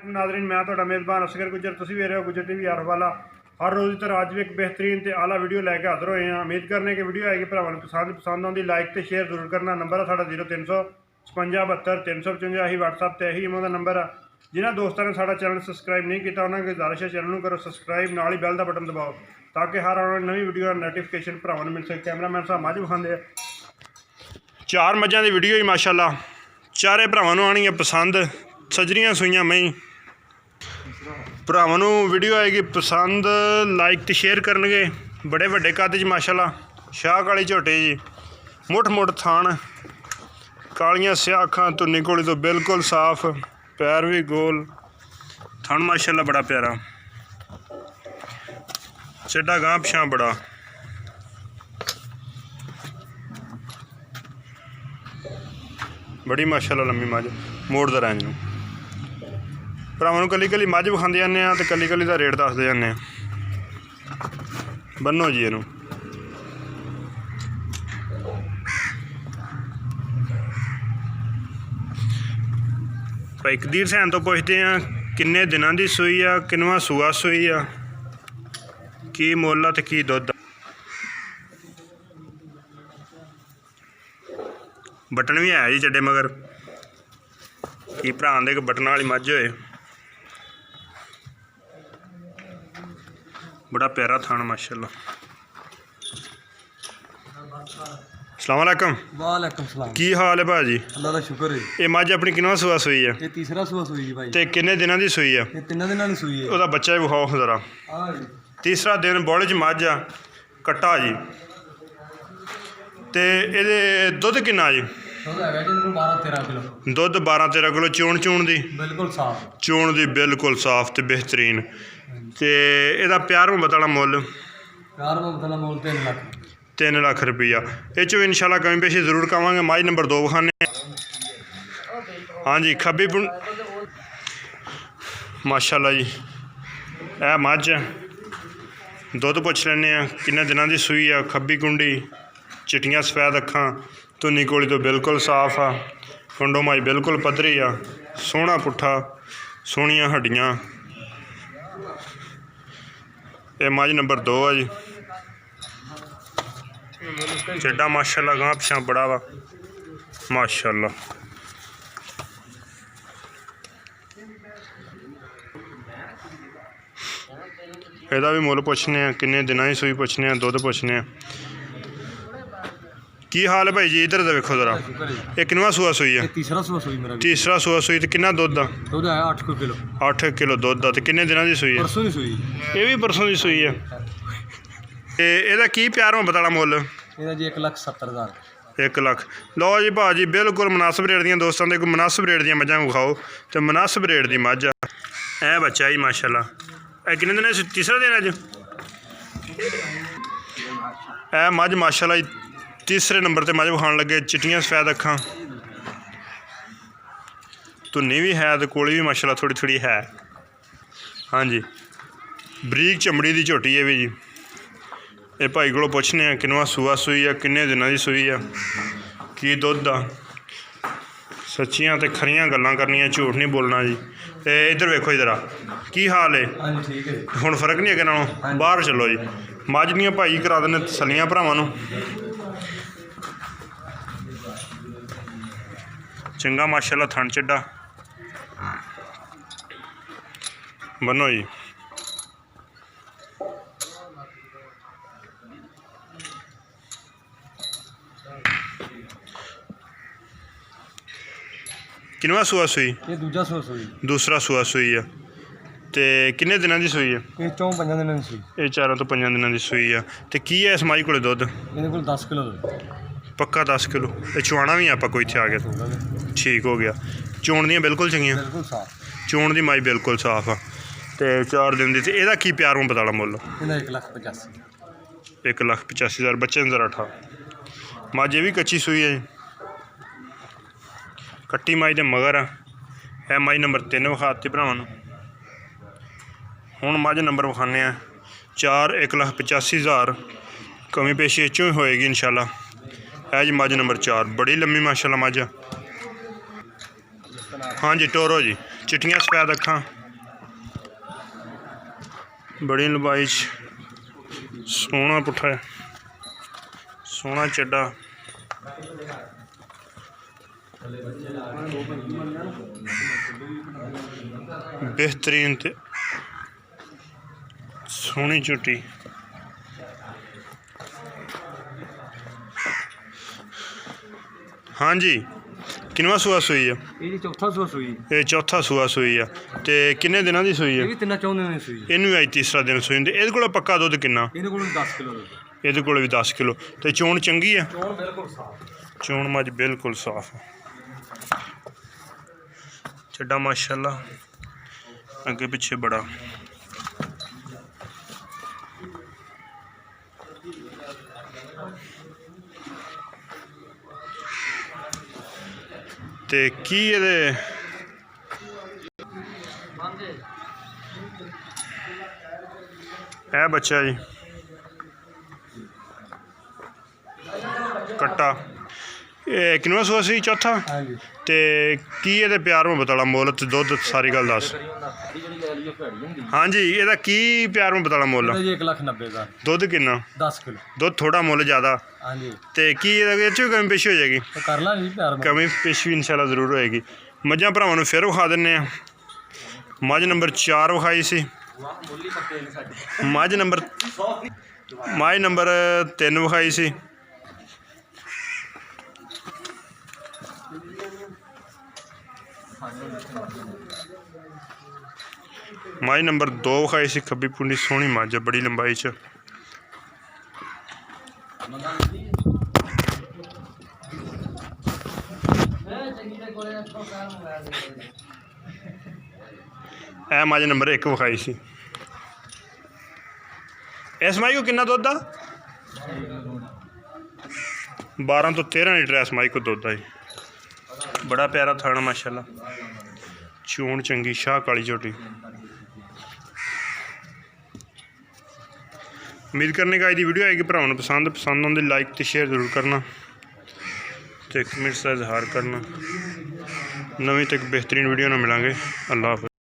नाज़रीन मैं ਤੁਹਾਡਾ मेज़बान असगर गुजर तुसीं ਵੇਖ ਰਹੇ हो गुजर टीवी हर वाला हर रोज़ की तरह अज भी एक बेहतरीन ते आला वीडियो लैके हाजिर होए हैं। उम्मीद करने की वीडियो आएगी भरावां नूं पसंद आउंदी लाइक ते शेयर जरूर करना। नंबर है साडा 0355 355 ही WhatsApp ते ही इमो दा नंबर है। जिन्हां दोस्तां ने साडा चैनल सबसक्राइब नहीं किया उन्होंने गुजारिश है चैनल नूं करो सबसक्राइब, नाल ही बैल का बटन दबाओ ताकि हर आने वाली नवी वीडियो का नोटिफिकेशन भरावां नूं मिल सके। कैमरामैन साहब मझ विखांदे चार मझां दी वीडियो ही माशाअल्लाह चारे भरावां नूं आनी है पसंद। सजरियां सूइयां मई भरावां नूं वीडियो आएगी पसंद, लाइक तो शेयर करनगे। बड़े वड्डे कद च माशाअल्लाह शाह काली झोटी जी, मुठ मुठ थान, कालियां स्याह अखां, धुन्नी कोली तो बिल्कुल साफ, पैर भी गोल, थन माशाअल्लाह बड़ा प्यारा, चड्डा गांह पिछां बड़ा। बड़ी माशाअल्लाह लम्मी मझ मोड़दा रैंज नूं भरावां नूं कली कली मझ विखांदे जाने तो कली कली का रेट दसदे जाने। बन्नो जी इहनूं भाई कदीर सैन तो पुछते हैं किन्ने दिनां दी सूई आ, किनवां सूआ सूई आ, की मुੱਲ आ ते की दुद्ध। बटन भी है जी चड्डे मगर की भरा दे बटन वाली मझ होए। बड़ा प्यारा थान माशाअल्लाह। अस्सलाम वालेकुम। वालेकुम सलाम। की हाल है भाजी? अल्लाह दा शुक्र है। ये मझ अपनी किनवां सूआ सूई है? ये तीसरा सूआ सूई जी भाई। ते किन्ने दिनां दी सूई है? ये 3 दिनां दी सूई है। ओहदा बच्चा भी विखाओ जरा। हां जी। तीसरा दिन बोले च मझ आ कट्टा जी ते इहदे दुद्ध किन्ना जी? दुद्ध हैगा जी 12-13 किलो। दुद्ध 12-13 किलो। चूण दी बिल्कुल साफ। चूण दी बिल्कुल साफ ते बेहतरीन। ते इहदा प्यार मुहब्बत वाला मुੱਲ? प्यार मुहब्बत वाला मुੱਲ 3 लाख। 3 लाख रुपया। ये चो इंशाल्लाह कमी पेशी जरूर कवांगे। मझ नंबर 2 विखाने। हाँ जी खब्बी माशाअल्लाह जी ए मझ दुद्ध पुछ लैने किन्ने दिनां दी सूई आ, खब्बी कुंडी, चिट्टियां सफेद अखां, धुन्नी कोली तो बिल्कुल साफ आ, फुंडो माई बिल्कुल पद्धरी आ, सोहना पुट्ठा, सोहनियां हड्डियां। ये मझ नंबर 2 आ जी। चड्डा माशाअल्लाह गांह पिछां बड़ा वा माशाअल्लाह। ਇਹਦਾ भी मुੱਲ पुछने किन्ने दिनां की सूई पुछने दुद्ध पुछने। की हाल है भाई जी? इधर तो वेखो जरा। ये किनवां सूआ सूई है? तीसरा सूआ सूई मेरा। तीसरा सूआ सूई तो किन्ना दुद्ध आ? दुद्ध है 8 किलो। 8 किलो दुद्ध आ। ते किन्ने दिनां दी सूई है? परसों दी सूई। ये भी परसों दी सूई है। ते एहदा की प्यार मुहब्बत वाला मुੱਲ? ਇਹਦਾ ਜੀ 1,70,000। 1 लाख। लो जी भाजी बिल्कुल मुनासिब रेट दियां दोस्तों दे मुनासिब रेट दियां मझां विखाओ तो मुनासिब रेट दी मझ आ। ए बच्चा ही माशाअल्लाह। ए किन्ने दिन? तीसरा दिन अज। ए मझ माशाअल्लाह तीसरे नंबर ते मझ विखाण लगे। चिट्टियां सफेद अखां, धुन्नी भी है तो कोली भी माशाअल्लाह थोड़ी थोड़ी है। हाँ जी बरीक चमड़ी की झोटी है भी जी। ये भाई को पुछने किनवां सूआ सूई आ, किन्ने दिनां दी सूई आ, की दुद्ध आ। सच्चियां ते खरियां गल्लां करनियां, झूठ नहीं बोलना जी। ते इधर वेखो इधर आ की हाल है? हाँ जी ठीक है। हुण फर्क नहीं अगे नालों? बाहर चलो जी मझ दियां भाई करा देने तसल्लियां भरावां नूं। चंगा माशाअल्लाह थन चड्डा। बनो जी किनवां सूआ सूई? ये दूजा सूआ सूई। दूसरा सूआ सूई है। ते किन्ने दिनां दी सूई है? ये 4-5 दिनां दी सूई। ये 4 तो 5 दिनां दी सूई है। ते की है इस माई कोले दुद्ध? ਇਹਦੇ ਕੋਲ 10 किलो ਦੁੱਧ। पक्का 10 किलो। ये चुआना भी आपां कोई इत्थे आ गया ठीक हो गया। चोण दियां बिल्कुल चंगियां, बिल्कुल साफ। चोण दी माई बिल्कुल साफ आ। ते 4 दिन दी। ते एहदा की प्यार मुहब्बत वाला मुੱਲ? ਇਹਦਾ 1,85,000। 1,85,000। बच्चे नजर अठा मझ ये भी कच्ची सूई है। कट्टी माई दे मगर है मझ नंबर 3 विखाती भरावां नूं। हुण मझ नंबर विखाने 4 1,85,000। कमी पेशी इचों ही होएगी इंशाल्लाह। है जी मझ नंबर 4 बड़ी लम्मी माशाल्लाह मझ। हाँ जी टोरो जी। चिट्टियां सफेद अखां, बड़ी लंबाई सोहना पुट्ठा है, सोहना चड्डा, बेहतरीन ते सोहनी झोटी। हाँ जी, किनवा सूआ सूई है? ਇਹ ਚੌਥਾ ਸੂਆ ਸੂਈ। ये चौथा सूआ सूई है। ते किन्ने दिनां दी सूई है? ਇਹ ਵੀ 3-4 ਦਿਨਾਂ ਦੀ ਸੂਈ। ਇਹਨੂੰ ਵੀ ਅੱਜ ਤੀਸਰਾ ਦਿਨ ਸੂਈ ਹੁੰਦੀ। ਇਹਦੇ ਕੋਲ ਪੱਕਾ ਦੁੱਧ ਕਿੰਨਾ? ਇਹਦੇ ਕੋਲ 10 ਕਿਲੋ ਦੁੱਧ। ਇਹਦੇ ਕੋਲ ਵੀ 10 ਕਿਲੋ। ਤੇ ਚੋਣ ਚੰਗੀ ਆ? ਚੋਣ ਬਿਲਕੁਲ ਸਾਫ਼। ਚੋਣ ਮੱਝ ਬਿਲਕੁਲ ਸਾਫ਼। ਚੱਡਾ ਮਾਸ਼ਾਅੱਲਾ, ਅੱਗੇ ਪਿੱਛੇ ਬੜਾ। ਤੇ ਕੀ ਇਹਦੇ ਇਹ ਬੱਚਾ ਜੀ ਕੱਟਾ, ਇਹ ਕਿੰਨਵਾਂ ਸੂਆ ਸੀ? ਚੌਥਾ। ਹਾਂਜੀ। ਤੇ ਕੀ ਇਹਦੇ ਪਿਆਰ ਮੁਹੱਬਤ ਵਾਲਾ ਮੁੱਲ ਤੇ ਦੁੱਧ ਸਾਰੀ ਗੱਲ ਦੱਸ। ਹਾਂਜੀ, ਇਹਦਾ ਕੀ ਪਿਆਰ ਮੁਹੱਬਤ ਵਾਲਾ ਮੁੱਲ? ਇਹਦਾ ਜੀ 1,90,000 ਦਾ। ਦੁੱਧ ਕਿੰਨਾ? 10 ਕਿਲੋ। ਦੁੱਧ ਥੋੜਾ ਮੁੱਲ ਜ਼ਿਆਦਾ। ਹਾਂਜੀ। ਤੇ ਕੀ ਇਹਦੇ ਵਿੱਚ ਵੀ ਕਮੀ ਪੇਸ਼ੀ ਹੋ ਜਾਏਗੀ? ਤੇ ਕਰ ਲਾਂਗੇ ਜੀ ਪਿਆਰ ਨਾਲ। ਕਮੀ ਪੇਸ਼ੀ ਵੀ ਇਨਸ਼ਾਅੱਲਾ ਜ਼ਰੂਰ ਹੋਏਗੀ। ਮੱਝਾਂ ਭਰਾਵਾਂ ਨੂੰ ਫਿਰ ਵਿਖਾ ਦਿੰਨੇ ਆ। ਮੱਝ ਨੰਬਰ 4 ਵਿਖਾਈ ਸੀ, ਮੱਝ ਨੰਬਰ 3 ਵਿਖਾਈ ਸੀ, ਮੱਝ ਨੰਬਰ 2 ਵਿਖਾਈ ਸੀ। ਖੱਬੀ ਪੁੰਡੀ ਸੋਹਣੀ ਮੱਝ, ਬੜੀ ਲੰਬਾਈ 'ਚ। ਇਹ ਮੱਝ ਨੰਬਰ 1 ਵਿਖਾਈ ਸੀ। ਇਸ ਮਾਈ ਕੋ ਕਿੰਨਾ ਦੁੱਧ ਆ? 12 ਤੋਂ 13 ਲੀਟਰ ਇਸ ਮਾਈ ਕੋ ਦੁੱਧ ਆ ਜੀ। ਬੜਾ ਪਿਆਰਾ ਥਾਣਾ ਮਾਸ਼ਾਅੱਲਾ, ਚੋਣ ਚੰਗੀ, ਸ਼ਾਹ ਕਾਲੀ ਝੋਟੀ। उम्मीद करने का आज वीडियो आएगी भरावां नूं पसंद आउंदी लाइक तो शेयर जरूर करना तो कमेंट्स का इजहार करना। नवीं तक बेहतरीन वीडियो नाल मिलांगे। अल्लाह हाफ़िज़।